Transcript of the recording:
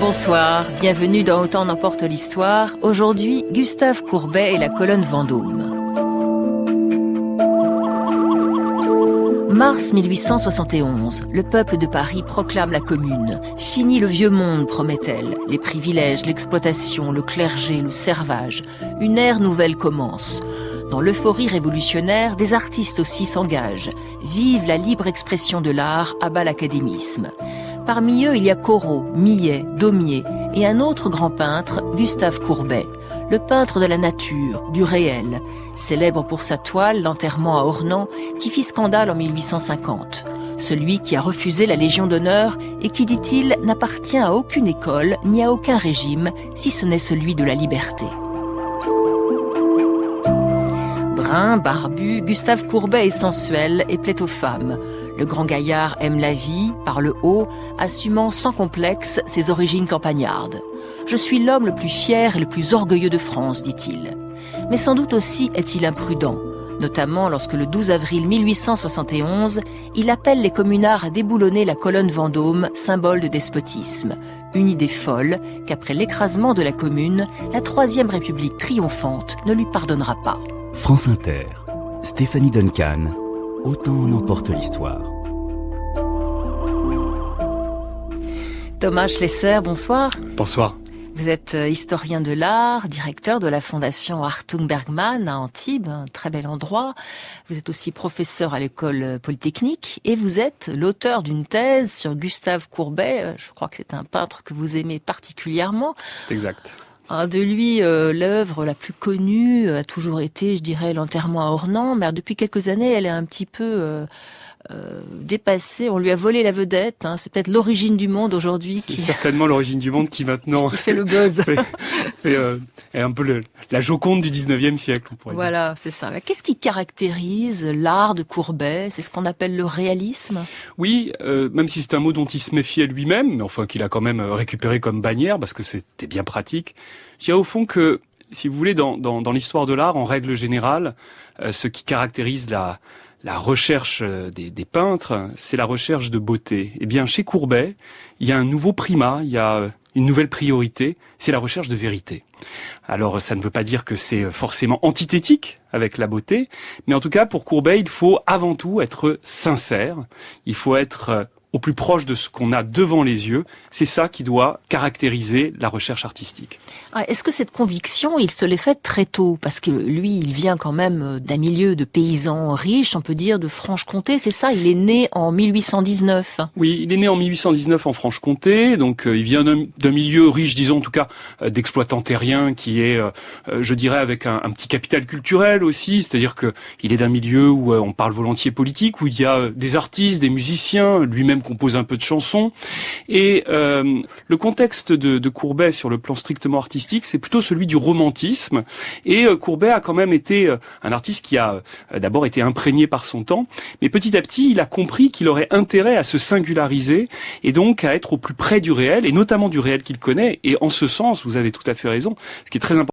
Bonsoir, bienvenue dans Autant n'emporte l'histoire. Aujourd'hui, Gustave Courbet et la colonne Vendôme. Mars 1871, le peuple de Paris proclame la Commune. Fini le vieux monde, promet-elle. Les privilèges, l'exploitation, le clergé, le servage. Une ère nouvelle commence. Dans l'euphorie révolutionnaire, des artistes aussi s'engagent. Vive la libre expression de l'art, à bas l'académisme. Parmi eux, il y a Corot, Millet, Daumier et un autre grand peintre, Gustave Courbet. Le peintre de la nature, du réel, célèbre pour sa toile, l'enterrement à Ornans, qui fit scandale en 1850. Celui qui a refusé la Légion d'honneur et qui, dit-il, n'appartient à aucune école ni à aucun régime, si ce n'est celui de la liberté. Brun, barbu, Gustave Courbet est sensuel et plaît aux femmes. Le grand gaillard aime la vie, parle haut, assumant sans complexe ses origines campagnardes. « Je suis l'homme le plus fier et le plus orgueilleux de France », dit-il. Mais sans doute aussi est-il imprudent, notamment lorsque le 12 avril 1871, il appelle les communards à déboulonner la colonne Vendôme, symbole de despotisme. Une idée folle qu'après l'écrasement de la Commune, la Troisième République triomphante ne lui pardonnera pas. France Inter, Stéphanie Duncan, Autant en emporte l'histoire. Thomas Schlesser, bonsoir. Bonsoir. Vous êtes historien de l'art, directeur de la fondation Hartung Bergman à Antibes, un très bel endroit. Vous êtes aussi professeur à l'école polytechnique et vous êtes l'auteur d'une thèse sur Gustave Courbet. Je crois que c'est un peintre que vous aimez particulièrement. C'est exact. De lui, l'œuvre la plus connue a toujours été, je dirais, l'enterrement à Ornans, mais depuis quelques années, elle est un petit peu dépassée. On lui a volé la vedette. C'est peut-être l'origine du monde aujourd'hui. C'est certainement l'origine du monde qui maintenant qui fait le buzz. est un peu la Joconde du 19e siècle. On pourrait dire. Voilà, c'est ça. Mais qu'est-ce qui caractérise l'art de Courbet? C'est ce qu'on appelle le réalisme? Oui, même si c'est un mot dont il se méfiait lui-même, mais enfin qu'il a quand même récupéré comme bannière parce que c'était bien pratique. Je dirais au fond que, si vous voulez, dans l'histoire de l'art, en règle générale, ce qui caractérise la recherche des peintres, c'est la recherche de beauté. Eh bien, chez Courbet, il y a un nouveau primat, il y a une nouvelle priorité, c'est la recherche de vérité. Alors, ça ne veut pas dire que c'est forcément antithétique avec la beauté, mais en tout cas, pour Courbet, il faut avant tout être sincère, il faut être au plus proche de ce qu'on a devant les yeux. C'est ça qui doit caractériser la recherche artistique. Est-ce que cette conviction, il se l'est faite très tôt? Parce que lui, il vient quand même d'un milieu de paysans riches, on peut dire, de Franche-Comté, c'est ça? Il est né en 1819. Oui, il est né en 1819 en Franche-Comté, donc il vient d'un milieu riche, disons en tout cas, d'exploitants terriens, qui est, je dirais, avec un petit capital culturel aussi, c'est-à-dire que il est d'un milieu où on parle volontiers politique, où il y a des artistes, des musiciens, lui-même compose un peu de chansons. Et le contexte de Courbet sur le plan strictement artistique, c'est plutôt celui du romantisme. Et Courbet a quand même été un artiste qui a d'abord été imprégné par son temps, mais petit à petit, il a compris qu'il aurait intérêt à se singulariser et donc à être au plus près du réel, et notamment du réel qu'il connaît. Et en ce sens, vous avez tout à fait raison, ce qui est très important,